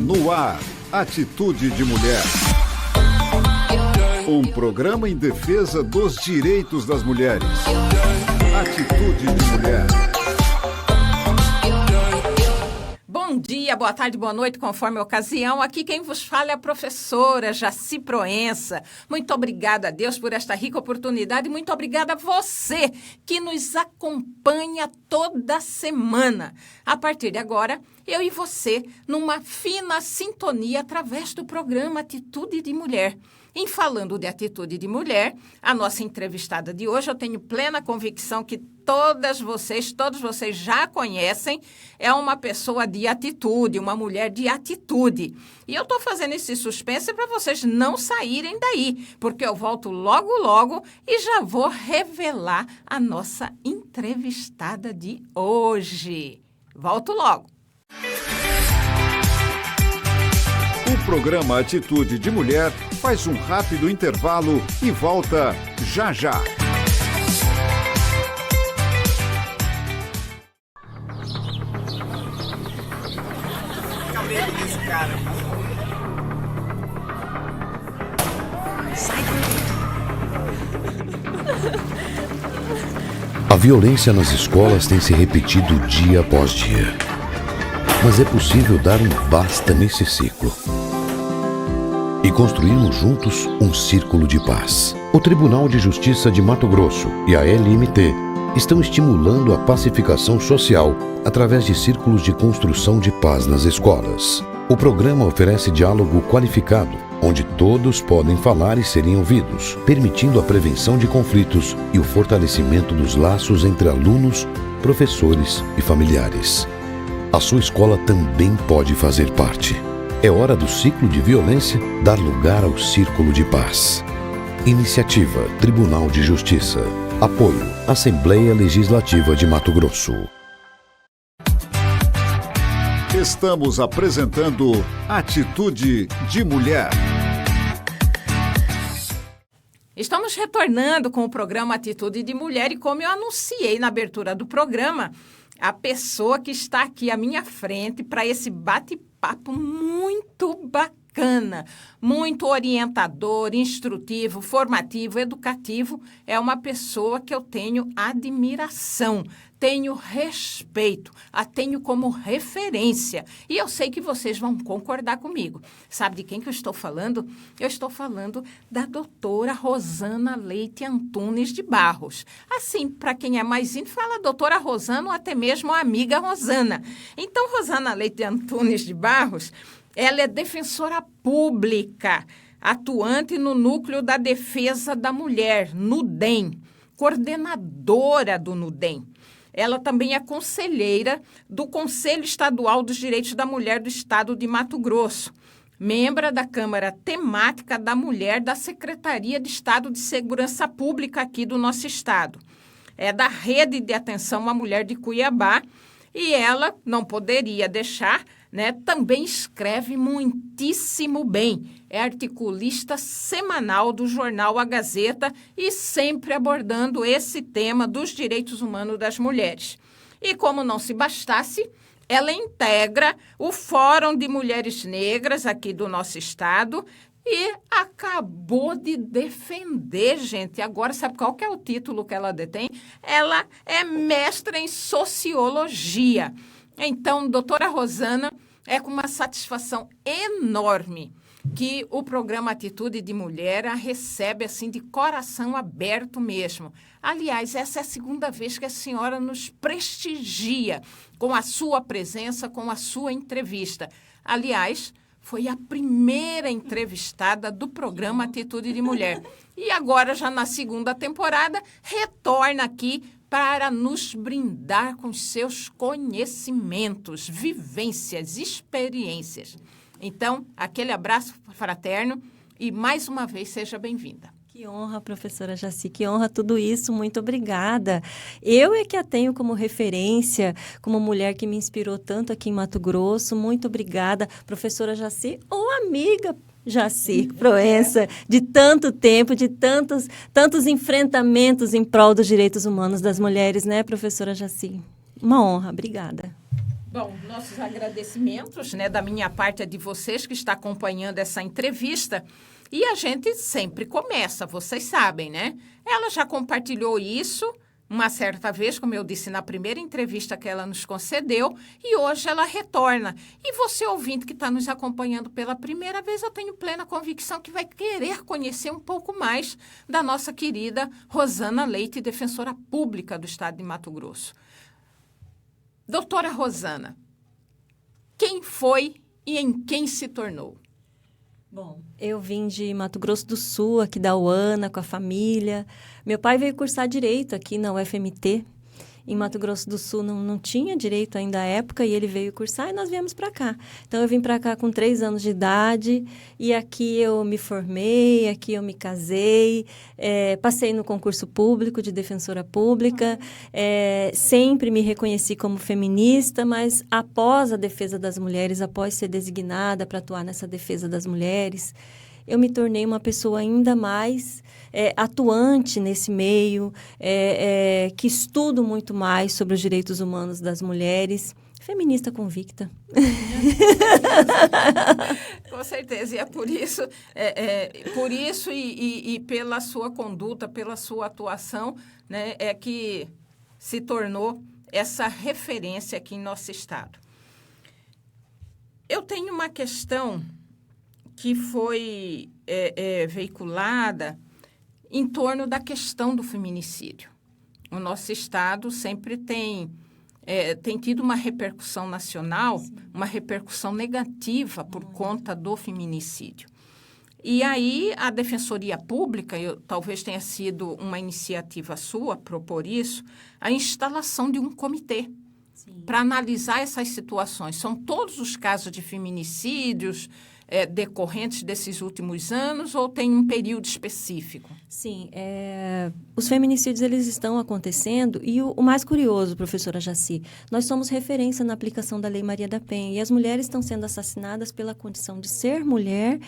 No ar, Atitude de Mulher. Um programa em defesa dos direitos das mulheres. Atitude de Mulher. Bom dia, boa tarde, boa noite, conforme a ocasião. Aqui quem vos fala é a professora Jaci Proença. Muito obrigada a Deus por esta rica oportunidade. Muito obrigada a você que nos acompanha toda semana. A partir de agora, eu e você, numa fina sintonia através do programa Atitude de Mulher. Em falando de atitude de mulher, a nossa entrevistada de hoje, eu tenho plena convicção que todos vocês já conhecem, é uma pessoa de atitude, uma mulher de atitude. E eu estou fazendo esse suspense para vocês não saírem daí, porque eu volto logo e já vou revelar a nossa entrevistada de hoje. Volto logo. O programa Atitude de Mulher faz um rápido intervalo e volta já. Cabelo desse cara. Sai A violência nas escolas tem se repetido dia após dia. Mas é possível dar um basta nesse ciclo e construirmos juntos um círculo de paz. O Tribunal de Justiça de Mato Grosso e a LMT estão estimulando a pacificação social através de círculos de construção de paz nas escolas. O programa oferece diálogo qualificado, onde todos podem falar e serem ouvidos, permitindo a prevenção de conflitos e o fortalecimento dos laços entre alunos, professores e familiares. A sua escola também pode fazer parte. É hora do ciclo de violência dar lugar ao círculo de paz. Iniciativa Tribunal de Justiça. Apoio Assembleia Legislativa de Mato Grosso. Estamos apresentando Atitude de Mulher. Estamos retornando com o programa Atitude de Mulher e como eu anunciei na abertura do programa, a pessoa que está aqui à minha frente para esse bate-papo muito bacana, muito orientador, instrutivo, formativo, educativo, é uma pessoa que eu tenho admiração, tenho respeito, a tenho como referência. E eu sei que vocês vão concordar comigo. Sabe de quem que eu estou falando? Eu estou falando da doutora Rosana Leite Antunes de Barros. Assim, para quem é mais íntimo, fala doutora Rosana ou até mesmo a amiga Rosana. Então, Rosana Leite Antunes de Barros, ela é defensora pública, atuante no Núcleo da Defesa da Mulher, NUDEM, coordenadora do NUDEM. Ela também é conselheira do Conselho Estadual dos Direitos da Mulher do Estado de Mato Grosso, membro da Câmara Temática da Mulher da Secretaria de Estado de Segurança Pública aqui do nosso estado. É da Rede de Atenção à Mulher de Cuiabá e ela não poderia deixar, também escreve muitíssimo bem. É articulista semanal do jornal A Gazeta e sempre abordando esse tema dos direitos humanos das mulheres. E como não se bastasse, ela integra o Fórum de Mulheres Negras aqui do nosso estado e acabou de defender, gente. Agora, sabe qual que é o título que ela detém? Ela é mestra em Sociologia. Então, doutora Rosana, é com uma satisfação enorme que o programa Atitude de Mulher a recebe assim de coração aberto mesmo. Aliás, essa é a segunda vez que a senhora nos prestigia com a sua presença, com a sua entrevista. Aliás, foi a primeira entrevistada do programa Atitude de Mulher. E agora, já na segunda temporada, retorna aqui para nos brindar com seus conhecimentos, vivências, experiências. Então, aquele abraço fraterno e, mais uma vez, seja bem-vinda. Que honra, professora Jaci, que honra tudo isso, muito obrigada. Eu é que a tenho como referência, como mulher que me inspirou tanto aqui em Mato Grosso, muito obrigada, professora Jaci, ou amiga Jaci Proença, de tanto tempo, de tantos enfrentamentos em prol dos direitos humanos das mulheres, né, professora Jaci? Uma honra, obrigada. Bom, nossos agradecimentos, né, da minha parte, é de vocês que estão acompanhando essa entrevista. E a gente sempre começa, vocês sabem, né? Ela já compartilhou isso uma certa vez, como eu disse na primeira entrevista que ela nos concedeu, e hoje ela retorna. E você, ouvinte, que está nos acompanhando pela primeira vez, eu tenho plena convicção que vai querer conhecer um pouco mais da nossa querida Rosana Leite, defensora pública do Estado de Mato Grosso. Doutora Rosana, quem foi e em quem se tornou? Bom, eu vim de Mato Grosso do Sul, aqui da UANA, com a família. Meu pai veio cursar Direito aqui na UFMT. Em Mato Grosso do Sul não tinha direito ainda à época e ele veio cursar e nós viemos para cá. Então, eu vim para cá com 3 anos de idade e aqui eu me formei, aqui eu me casei, passei no concurso público de defensora pública, sempre me reconheci como feminista, mas após a defesa das mulheres, após ser designada para atuar nessa defesa das mulheres, eu me tornei uma pessoa ainda mais atuante nesse meio, que estudo muito mais sobre os direitos humanos das mulheres, feminista convicta. Com certeza, e é por isso, e pela sua conduta, pela sua atuação, né, é que se tornou essa referência aqui em nosso estado. Eu tenho uma questão que foi veiculada em torno da questão do feminicídio. O nosso estado sempre tem tido uma repercussão nacional, uma repercussão negativa por conta do feminicídio. E aí a Defensoria Pública, talvez tenha sido uma iniciativa sua propor isso, a instalação de um comitê para analisar essas situações. São todos os casos de feminicídios decorrentes desses últimos anos ou tem um período específico? Sim, os feminicídios eles estão acontecendo e o mais curioso, professora Jaci, nós somos referência na aplicação da Lei Maria da Penha e as mulheres estão sendo assassinadas pela condição de ser mulher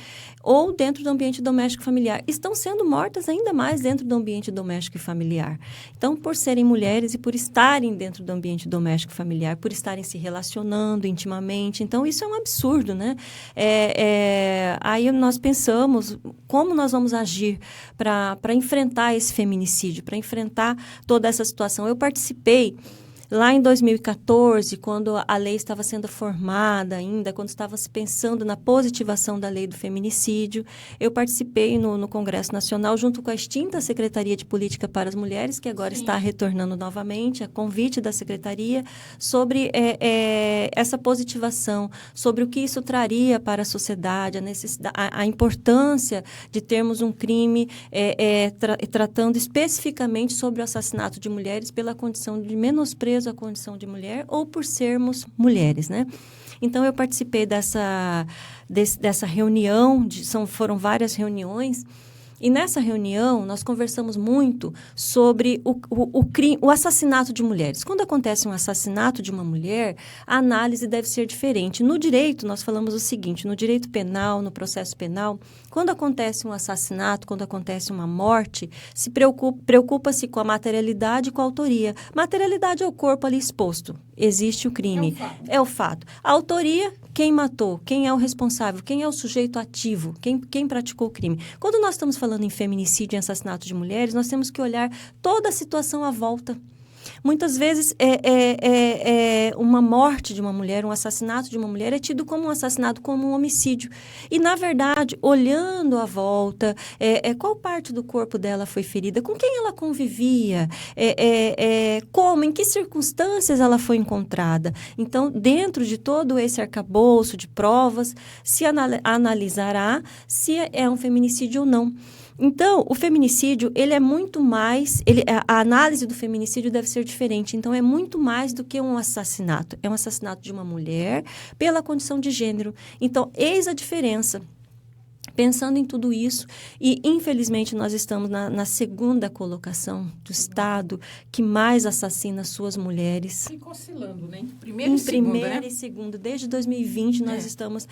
ou dentro do ambiente doméstico familiar. Estão sendo mortas ainda mais dentro do ambiente doméstico e familiar. Então, por serem mulheres e por estarem dentro do ambiente doméstico e familiar, por estarem se relacionando intimamente, então isso é um absurdo, né? Aí nós pensamos como nós vamos agir para enfrentar esse feminicídio, para enfrentar toda essa situação. Eu participei lá em 2014, quando a lei estava sendo formada ainda, quando estava se pensando na positivação da lei do feminicídio, eu participei no Congresso Nacional junto com a extinta Secretaria de Política para as Mulheres, que agora está retornando novamente, a convite da Secretaria, sobre essa positivação, sobre o que isso traria para a sociedade, a importância de termos um crime tratando especificamente sobre o assassinato de mulheres pela condição de menosprezo à condição de mulher ou por sermos mulheres, né? Então, eu participei dessa reunião, foram várias reuniões, e nessa reunião nós conversamos muito sobre o assassinato de mulheres. Quando acontece um assassinato de uma mulher, a análise deve ser diferente. No direito, nós falamos o seguinte, no direito penal, no processo penal, quando acontece um assassinato, quando acontece uma morte, se preocupa-se com a materialidade e com a autoria. Materialidade é o corpo ali exposto. Existe o crime. É o fato. A autoria, quem matou, quem é o responsável, quem é o sujeito ativo, quem praticou o crime. Quando nós estamos falando em feminicídio e assassinato de mulheres, nós temos que olhar toda a situação à volta. Muitas vezes, uma morte de uma mulher, um assassinato de uma mulher é tido como um assassinato, como um homicídio. E, na verdade, olhando à volta, qual parte do corpo dela foi ferida, com quem ela convivia, como, em que circunstâncias ela foi encontrada. Então, dentro de todo esse arcabouço de provas, se analisará se é um feminicídio ou não. Então, o feminicídio, ele é muito mais... a análise do feminicídio deve ser diferente. Então, é muito mais do que um assassinato. É um assassinato de uma mulher pela condição de gênero. Então, eis a diferença. Pensando em tudo isso, e infelizmente nós estamos na segunda colocação do Estado que mais assassina suas mulheres. Fica oscilando, né? Primeiro e segundo, primeiro né? e segundo. Desde 2020 nós estamos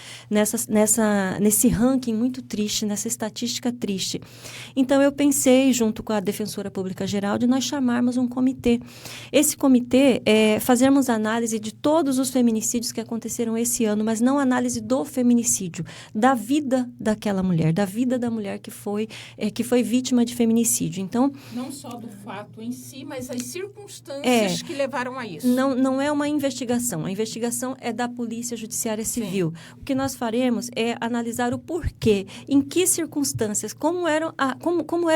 nesse ranking muito triste, nessa estatística triste. Então eu pensei, junto com a Defensora Pública Geral, de nós chamarmos um comitê. Esse comitê fazermos análise de todos os feminicídios que aconteceram esse ano, mas não análise do feminicídio, da vida daquela mulher, da vida da mulher que foi vítima de feminicídio. Então, não só do fato em si, mas as circunstâncias que levaram a isso. Não é uma investigação. A investigação é da Polícia Judiciária Civil. Sim. O que nós faremos é analisar o porquê, em que circunstâncias, como era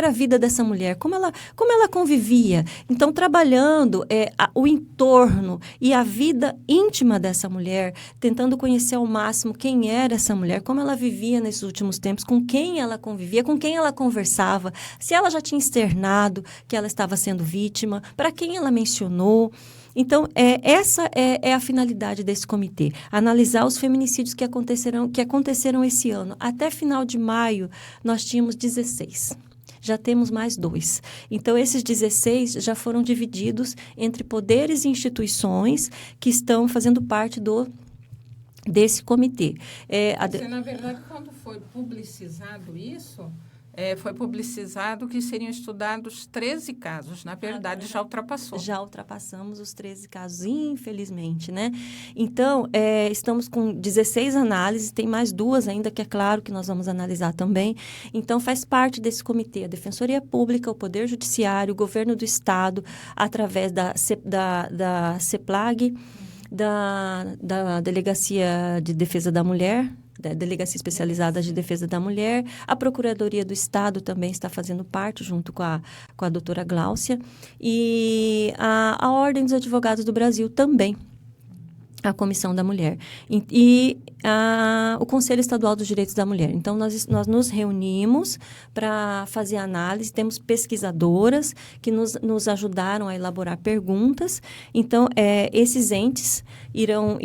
a vida dessa mulher, como ela convivia. Então, trabalhando o entorno e a vida íntima dessa mulher, tentando conhecer ao máximo quem era essa mulher, como ela vivia nesses últimos tempos, com quem ela convivia, com quem ela conversava, se ela já tinha externado que ela estava sendo vítima, para quem ela mencionou. Então, essa é a finalidade desse comitê, analisar os feminicídios que aconteceram esse ano. Até final de maio, nós tínhamos 16. Já temos mais 2. Então, esses 16 já foram divididos entre poderes e instituições que estão fazendo parte desse comitê. Na verdade, quando foi publicizado isso, foi publicizado que seriam estudados 13 casos. Na verdade, já ultrapassou. Já ultrapassamos os 13 casos, infelizmente, né? Então, estamos com 16 análises, tem mais 2 ainda, que é claro que nós vamos analisar também. Então, faz parte desse comitê a Defensoria Pública, o Poder Judiciário, o Governo do Estado, através da CEPLAG, da Delegacia de Defesa da Mulher, da Delegacia Especializada de Defesa da Mulher, a Procuradoria do Estado também está fazendo parte, junto com a doutora Gláucia, e a Ordem dos Advogados do Brasil também, a Comissão da Mulher, e o Conselho Estadual dos Direitos da Mulher. Então, nós nos reunimos para fazer análise, temos pesquisadoras que nos ajudaram a elaborar perguntas. Então, esses entes irão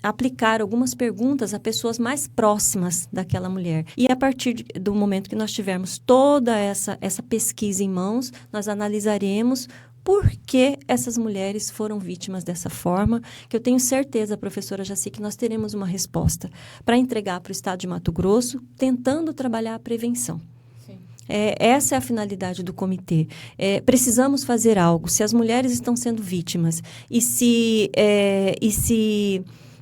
aplicar algumas perguntas a pessoas mais próximas daquela mulher. E a partir do momento que nós tivermos toda essa pesquisa em mãos, nós analisaremos por que essas mulheres foram vítimas dessa forma, que eu tenho certeza, professora Jaci, que nós teremos uma resposta para entregar para o Estado de Mato Grosso, tentando trabalhar a prevenção. Essa é a finalidade do comitê. Precisamos fazer algo. Se as mulheres estão sendo vítimas e se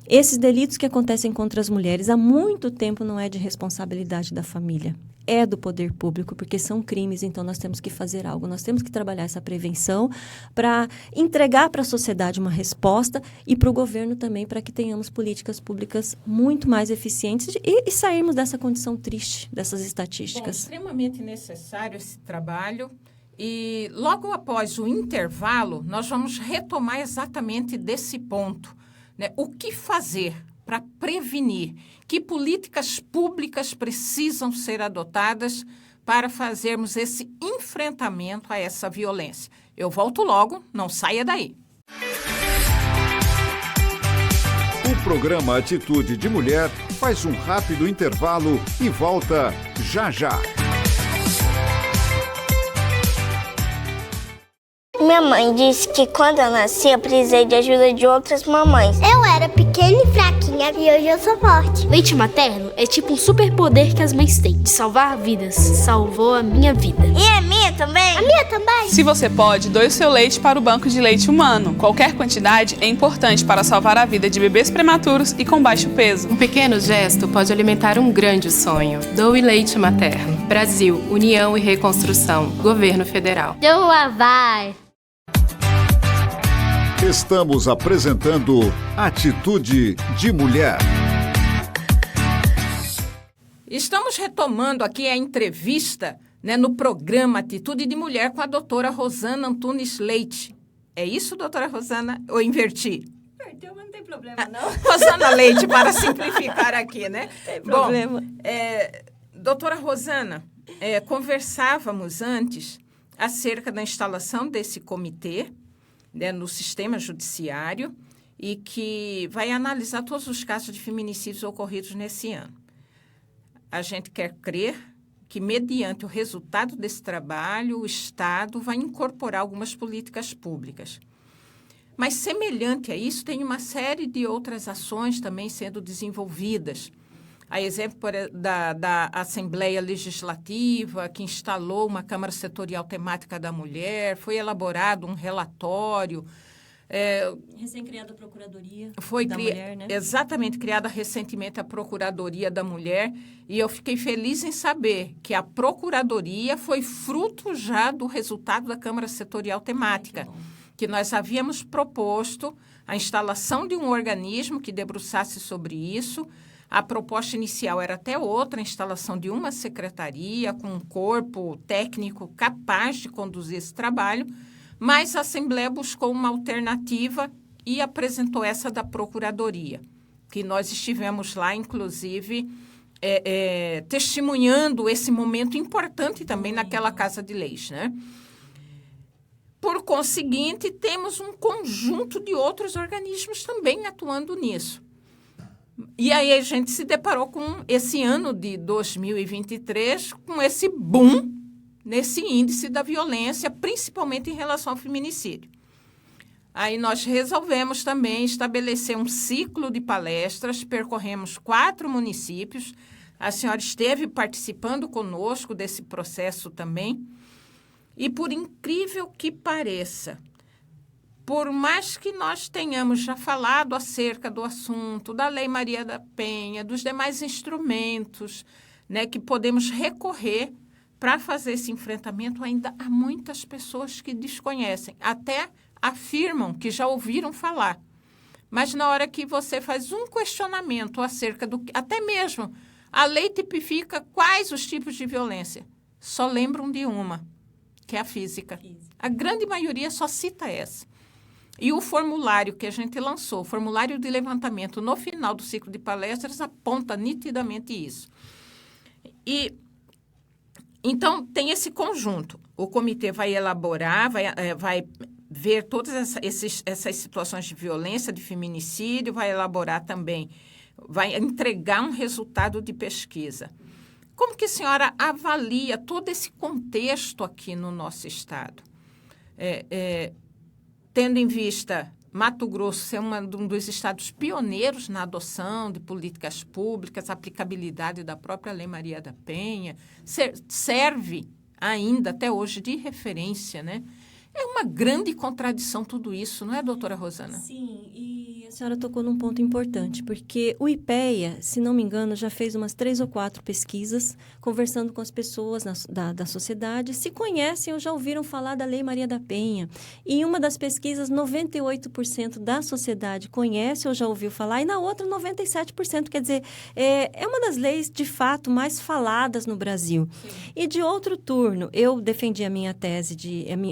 esses delitos que acontecem contra as mulheres há muito tempo não é de responsabilidade da família, é do poder público, porque são crimes, então nós temos que fazer algo, nós temos que trabalhar essa prevenção para entregar para a sociedade uma resposta e para o governo também, para que tenhamos políticas públicas muito mais eficientes e sairmos dessa condição triste, dessas estatísticas. Bom, extremamente necessário esse trabalho. E logo após o intervalo, nós vamos retomar exatamente desse ponto, né? O que fazer para prevenir? Que políticas públicas precisam ser adotadas para fazermos esse enfrentamento a essa violência? Eu volto logo, não saia daí. O programa Atitude de Mulher faz um rápido intervalo e volta já já. Minha mãe disse que quando eu nasci eu precisei de ajuda de outras mamães. Eu era pequena e fraquinha e hoje eu sou forte. Leite materno é tipo um superpoder que as mães têm de salvar vidas. Salvou a minha vida. E a minha também? A minha também. Se você pode, doe o seu leite para o Banco de Leite Humano. Qualquer quantidade é importante para salvar a vida de bebês prematuros e com baixo peso. Um pequeno gesto pode alimentar um grande sonho. Doe leite materno. Brasil, União e Reconstrução. Governo Federal. Doa vai! Estamos apresentando Atitude de Mulher. Estamos retomando aqui a entrevista, né, no programa Atitude de Mulher com a doutora Rosana Antunes Leite. É isso, doutora Rosana? Ou inverti? Inverteu, mas não tem problema, não. Rosana Leite, para simplificar aqui, né? Tem problema. Bom, doutora Rosana, conversávamos antes acerca da instalação desse comitê, né, no sistema judiciário, e que vai analisar todos os casos de feminicídios ocorridos nesse ano. a gente quer crer que, mediante o resultado desse trabalho, o Estado vai incorporar algumas políticas públicas. Mas, semelhante a isso, tem uma série de outras ações também sendo desenvolvidas. A exemplo da Assembleia Legislativa, que instalou uma Câmara Setorial Temática da Mulher, foi elaborado um relatório. Recém-criada a Procuradoria da Mulher, né? Exatamente, criada recentemente a Procuradoria da Mulher, e eu fiquei feliz em saber que a Procuradoria foi fruto já do resultado da Câmara Setorial Temática, que nós havíamos proposto a instalação de um organismo que debruçasse sobre isso. A proposta inicial era até outra, a instalação de uma secretaria com um corpo técnico capaz de conduzir esse trabalho, mas a Assembleia buscou uma alternativa e apresentou essa da Procuradoria, que nós estivemos lá, inclusive, testemunhando esse momento importante também naquela Casa de Leis, né? Por conseguinte, temos um conjunto de outros organismos também atuando nisso. E aí a gente se deparou com esse ano de 2023, com esse boom nesse índice da violência, principalmente em relação ao feminicídio. Aí nós resolvemos também estabelecer um ciclo de palestras, percorremos 4 municípios, a senhora esteve participando conosco desse processo também, e por incrível que pareça, por mais que nós tenhamos já falado acerca do assunto, da Lei Maria da Penha, dos demais instrumentos, né, que podemos recorrer para fazer esse enfrentamento, ainda há muitas pessoas que desconhecem, até afirmam que já ouviram falar. Mas na hora que você faz um questionamento acerca do... Até mesmo a lei tipifica quais os tipos de violência, só lembram de uma, que é a física. A grande maioria só cita essa. E o formulário que a gente lançou, o formulário de levantamento no final do ciclo de palestras, aponta nitidamente isso. E, então, tem esse conjunto. O comitê vai elaborar, vai ver todas essas situações de violência, de feminicídio, vai elaborar também, vai entregar um resultado de pesquisa. Como que a senhora avalia todo esse contexto aqui no nosso estado? Tendo em vista Mato Grosso ser um dos estados pioneiros na adoção de políticas públicas, a aplicabilidade da própria Lei Maria da Penha, serve ainda até hoje de referência, né? É uma grande contradição tudo isso, não é, doutora Rosana? Sim, e a senhora tocou num ponto importante, porque o IPEA, se não me engano, já fez umas 3 ou 4 pesquisas, conversando com as pessoas da sociedade, se conhecem ou já ouviram falar da Lei Maria da Penha. E em uma das pesquisas, 98% da sociedade conhece ou já ouviu falar, e na outra, 97%. Quer dizer, é uma das leis, de fato, mais faladas no Brasil. Sim. E de outro turno, eu defendi a minha tese,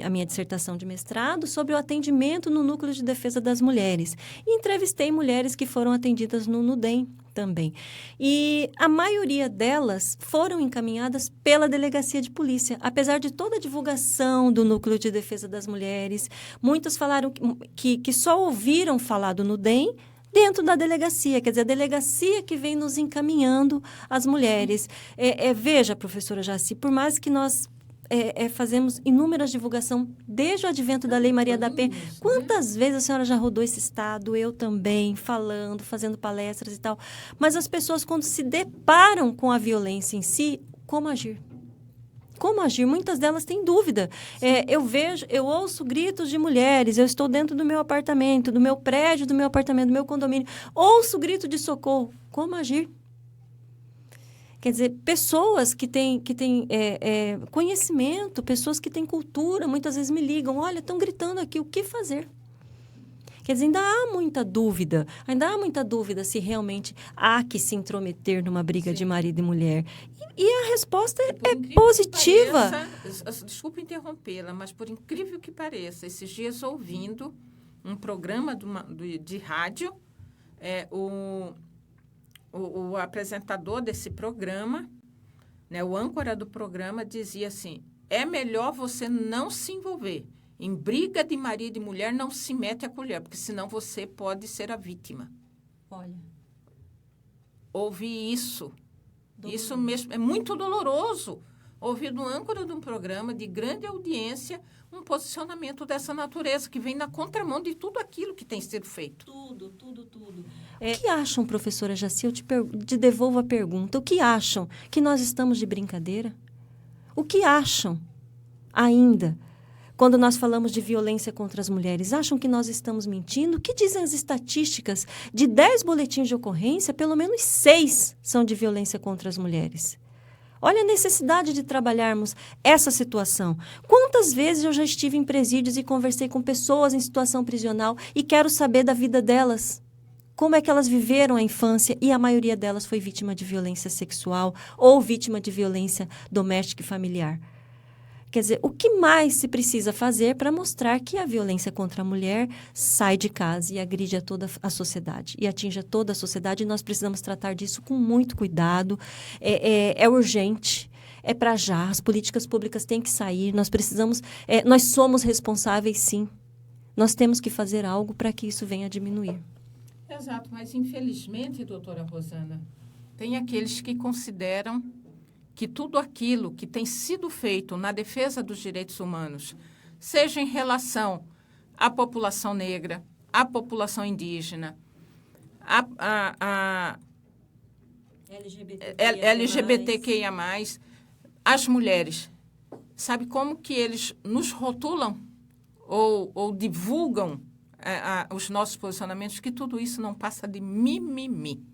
a minha dissertação de mestrado sobre o atendimento no Núcleo de Defesa das Mulheres. E entrevistei mulheres que foram atendidas no NUDEM também. E a maioria delas foram encaminhadas pela Delegacia de Polícia. Apesar de toda a divulgação do Núcleo de Defesa das Mulheres, muitas falaram que só ouviram falar do NUDEM dentro da delegacia, quer dizer, a delegacia que vem nos encaminhando as mulheres. Veja, professora Jaci, por mais que nós fazemos inúmeras divulgações desde o advento da Lei Maria da Penha. Quantas vezes a senhora já rodou esse estado? Eu também, falando, fazendo palestras e tal. Mas as pessoas, quando se deparam com a violência em si, como agir? Como agir? Muitas delas têm dúvida. Eu ouço gritos de mulheres, eu estou dentro do meu apartamento, do meu prédio, do meu apartamento, do meu condomínio, ouço grito de socorro. Como agir? Quer dizer, pessoas que têm conhecimento, pessoas que têm cultura, muitas vezes me ligam, olha, estão gritando aqui, o que fazer? Quer dizer, ainda há muita dúvida se realmente há que se intrometer numa briga de marido e mulher. E a resposta é positiva. Desculpa interrompê-la, mas por incrível que pareça, esses dias ouvindo um programa de rádio, o apresentador desse programa, né, o âncora do programa, dizia assim, é melhor você não se envolver. Em briga de marido e mulher, não se mete a colher, porque senão você pode ser a vítima. Olha. Ouvi isso Isso mesmo, é muito doloroso ouvir do âncora de um programa de grande audiência um posicionamento dessa natureza, que vem na contramão de tudo aquilo que tem sido feito. Tudo. O que acham, professora Jaci? Eu te devolvo a pergunta. O que acham? Que nós estamos de brincadeira? O que acham ainda? Quando nós falamos de violência contra as mulheres, acham que nós estamos mentindo? O que dizem as estatísticas? De 10 boletins de ocorrência, pelo menos 6 são de violência contra as mulheres. Olha a necessidade de trabalharmos essa situação. Quantas vezes eu já estive em presídios e conversei com pessoas em situação prisional e quero saber da vida delas. Como é que elas viveram a infância, e a maioria delas foi vítima de violência sexual ou vítima de violência doméstica e familiar. Quer dizer, o que mais se precisa fazer para mostrar que a violência contra a mulher sai de casa e agride a toda a sociedade, e atinge a toda a sociedade, e nós precisamos tratar disso com muito cuidado. É urgente, é para já, as políticas públicas têm que sair, nós somos responsáveis, sim. Nós temos que fazer algo para que isso venha a diminuir. Exato, mas infelizmente, doutora Rosana, tem aqueles que consideram que tudo aquilo que tem sido feito na defesa dos direitos humanos, seja em relação à população negra, à população indígena, a LGBTQIA+, as mulheres, sabe como que eles nos rotulam ou divulgam os nossos posicionamentos, que tudo isso não passa de mimimi.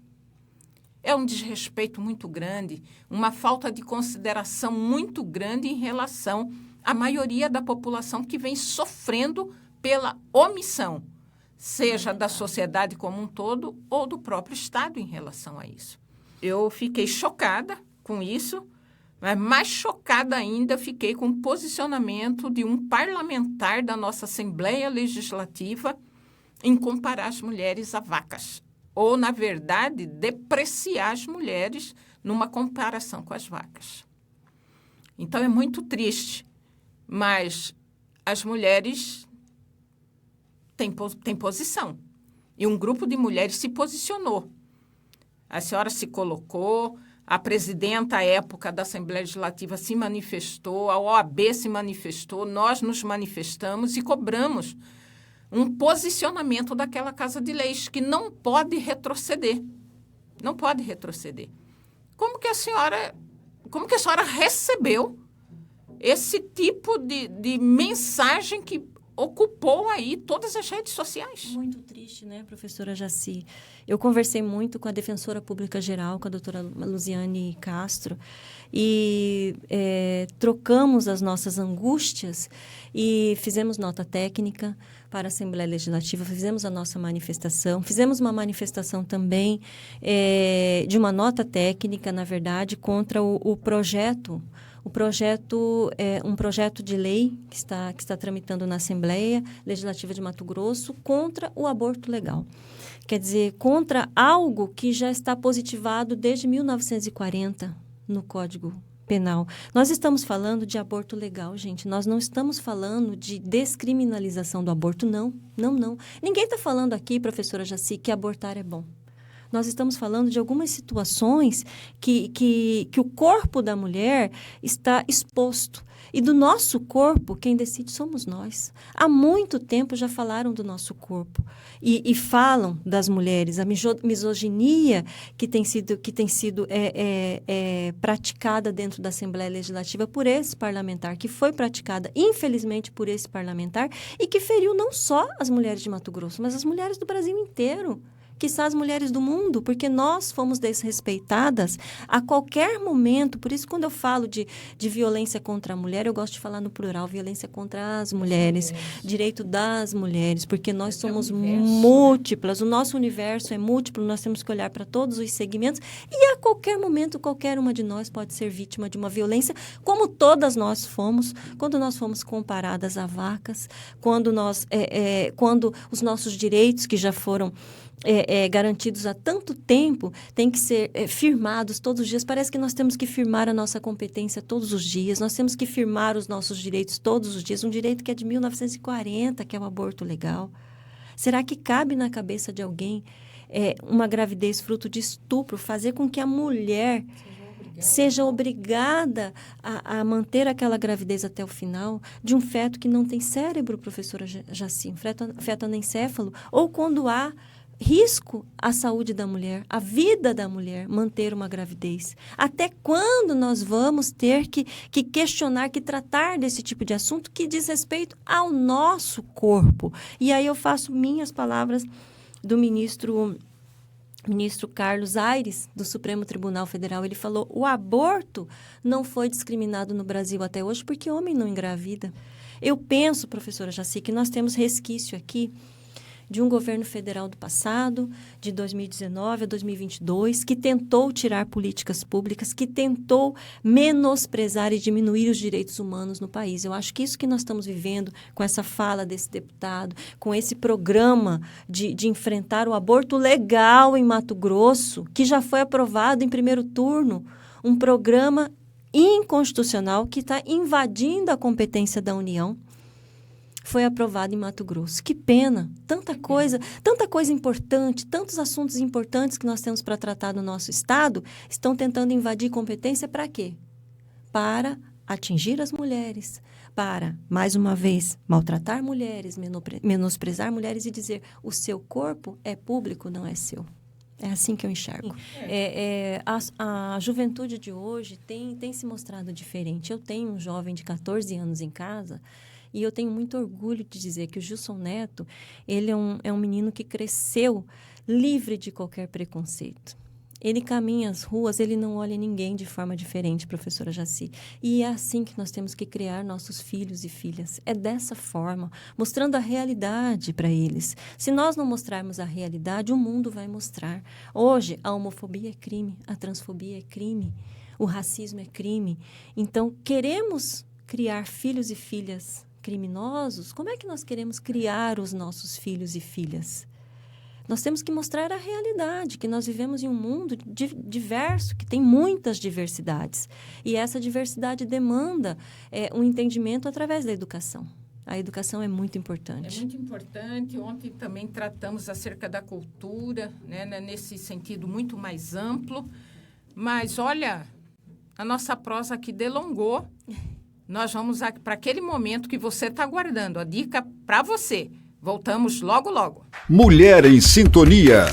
É um desrespeito muito grande, uma falta de consideração muito grande em relação à maioria da população que vem sofrendo pela omissão, seja da sociedade como um todo ou do próprio Estado em relação a isso. Eu fiquei chocada com isso, mas mais chocada ainda fiquei com o posicionamento de um parlamentar da nossa Assembleia Legislativa em comparar as mulheres a vacas. Ou, na verdade, depreciar as mulheres numa comparação com as vacas. Então, é muito triste, mas as mulheres têm posição. E um grupo de mulheres se posicionou. A senhora se colocou, a presidenta à época da Assembleia Legislativa se manifestou, a OAB se manifestou, nós nos manifestamos e cobramos um posicionamento daquela Casa de Leis, que não pode retroceder. Não pode retroceder. Como que a senhora recebeu esse tipo de mensagem que ocupou aí todas as redes sociais? Muito triste, né, professora Jaci? Eu conversei muito com a Defensora Pública Geral, com a doutora Luziane Castro, e trocamos as nossas angústias e fizemos nota técnica para a Assembleia Legislativa, fizemos a nossa manifestação, fizemos uma manifestação também de uma nota técnica, na verdade, contra o projeto. O projeto é um projeto de lei que está tramitando na Assembleia Legislativa de Mato Grosso contra o aborto legal. Quer dizer, contra algo que já está positivado desde 1940 no Código Penal. Nós estamos falando de aborto legal, gente. Nós não estamos falando de descriminalização do aborto, não. Ninguém está falando aqui, professora Jaci, que abortar é bom. Nós estamos falando de algumas situações que o corpo da mulher está exposto. E do nosso corpo, quem decide somos nós. Há muito tempo já falaram do nosso corpo. E falam das mulheres. A misoginia que tem sido praticada dentro da Assembleia Legislativa por esse parlamentar, que foi praticada, infelizmente, por esse parlamentar, e que feriu não só as mulheres de Mato Grosso, mas as mulheres do Brasil inteiro. Quiçá as mulheres do mundo, porque nós fomos desrespeitadas a qualquer momento. Por isso, quando eu falo de violência contra a mulher, eu gosto de falar no plural, violência contra as mulheres, direito das mulheres, porque nós somos múltiplas, o nosso universo é múltiplo, nós temos que olhar para todos os segmentos e a qualquer momento, qualquer uma de nós pode ser vítima de uma violência, como todas nós fomos, quando nós fomos comparadas a vacas, quando os nossos direitos que já foram garantidos há tanto tempo, têm que ser firmados todos os dias. Parece que nós temos que firmar a nossa competência todos os dias, nós temos que firmar os nossos direitos todos os dias, um direito que é de 1940, que é o aborto legal. Será que cabe na cabeça de alguém uma gravidez fruto de estupro, fazer com que a mulher seja obrigada a manter aquela gravidez até o final de um feto que não tem cérebro, professora Jaci, um feto anencéfalo, ou quando há risco à saúde da mulher, à vida da mulher, manter uma gravidez. Até quando nós vamos ter que questionar, que tratar desse tipo de assunto que diz respeito ao nosso corpo? E aí eu faço minhas palavras do ministro Carlos Aires, do Supremo Tribunal Federal. Ele falou: o aborto não foi discriminado no Brasil até hoje porque homem não engravida. Eu penso, professora Jaci, que nós temos resquício aqui de um governo federal do passado, de 2019 a 2022, que tentou tirar políticas públicas, que tentou menosprezar e diminuir os direitos humanos no país. Eu acho que isso que nós estamos vivendo com essa fala desse deputado, com esse programa de enfrentar o aborto legal em Mato Grosso, que já foi aprovado em primeiro turno, um programa inconstitucional que está invadindo a competência da União, foi aprovado em Mato Grosso. Que pena! Tanta coisa importante, tantos assuntos importantes que nós temos para tratar no nosso Estado, estão tentando invadir competência para quê? Para atingir as mulheres, para, mais uma vez, maltratar mulheres, menosprezar mulheres e dizer: o seu corpo é público, não é seu. É assim que eu enxergo. A juventude de hoje tem se mostrado diferente. Eu tenho um jovem de 14 anos em casa e eu tenho muito orgulho de dizer que o Gilson Neto, ele é um menino que cresceu livre de qualquer preconceito. Ele caminha as ruas, ele não olha ninguém de forma diferente, professora Jaci. E é assim que nós temos que criar nossos filhos e filhas. É dessa forma, mostrando a realidade para eles. Se nós não mostrarmos a realidade, o mundo vai mostrar. Hoje, a homofobia é crime, a transfobia é crime, o racismo é crime. Então, queremos criar filhos e filhas criminosos? Como é que nós queremos criar os nossos filhos e filhas? Nós temos que mostrar a realidade, que nós vivemos em um mundo diverso, que tem muitas diversidades. E essa diversidade demanda um entendimento através da educação. A educação é muito importante. É muito importante. Ontem também tratamos acerca da cultura, né, nesse sentido muito mais amplo. Mas, olha, a nossa prosa aqui delongou. Nós vamos para aquele momento que você está aguardando. A dica para você. Voltamos logo, logo. Mulher em Sintonia.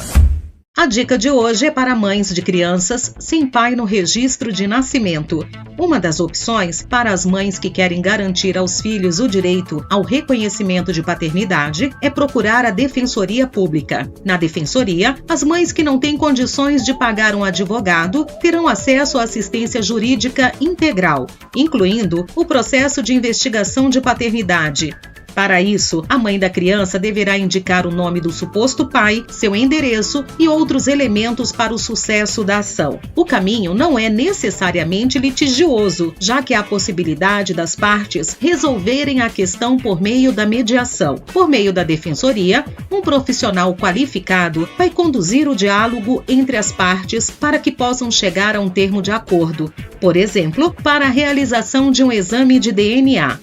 A dica de hoje é para mães de crianças sem pai no registro de nascimento. Uma das opções para as mães que querem garantir aos filhos o direito ao reconhecimento de paternidade é procurar a Defensoria Pública. Na Defensoria, as mães que não têm condições de pagar um advogado terão acesso à assistência jurídica integral, incluindo o processo de investigação de paternidade. Para isso, a mãe da criança deverá indicar o nome do suposto pai, seu endereço e outros elementos para o sucesso da ação. O caminho não é necessariamente litigioso, já que há a possibilidade das partes resolverem a questão por meio da mediação. Por meio da defensoria, um profissional qualificado vai conduzir o diálogo entre as partes para que possam chegar a um termo de acordo. Por exemplo, para a realização de um exame de DNA.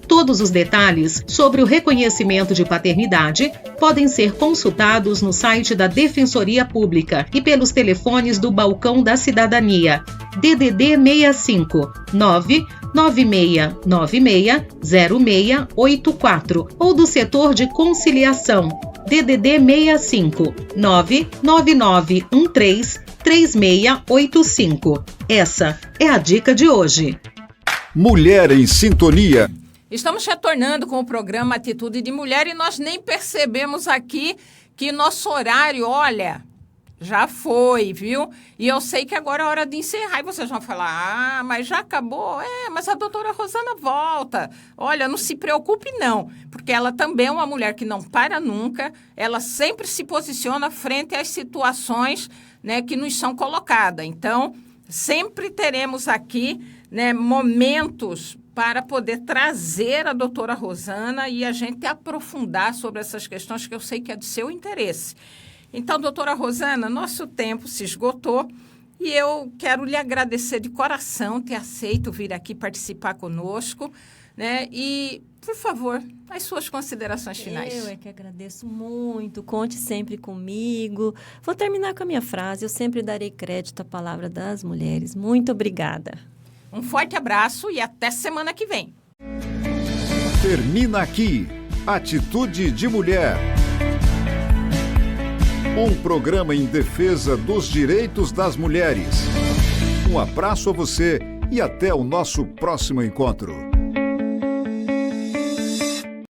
Todos os detalhes sobre o reconhecimento de paternidade podem ser consultados no site da Defensoria Pública e pelos telefones do Balcão da Cidadania, DDD 65 996960684 ou do setor de conciliação, DDD 65 999133685. Essa é a dica de hoje. Mulher em Sintonia. Estamos retornando com o programa Atitude de Mulher e nós nem percebemos aqui que nosso horário, olha, já foi, viu? E eu sei que agora é hora de encerrar. E vocês vão falar, mas já acabou? Mas a doutora Rosana volta. Olha, não se preocupe não, porque ela também é uma mulher que não para nunca, ela sempre se posiciona frente às situações, né, que nos são colocadas. Então, sempre teremos aqui, né, momentos para poder trazer a doutora Rosana e a gente aprofundar sobre essas questões que eu sei que é do seu interesse. Então, doutora Rosana, nosso tempo se esgotou e eu quero lhe agradecer de coração ter aceito vir aqui participar conosco, né? E, por favor, as suas considerações finais. Eu é que agradeço muito, conte sempre comigo. Vou terminar com a minha frase, eu sempre darei crédito à palavra das mulheres. Muito obrigada. Um forte abraço e até semana que vem. Termina aqui Atitude de Mulher. Um programa em defesa dos direitos das mulheres. Um abraço a você e até o nosso próximo encontro.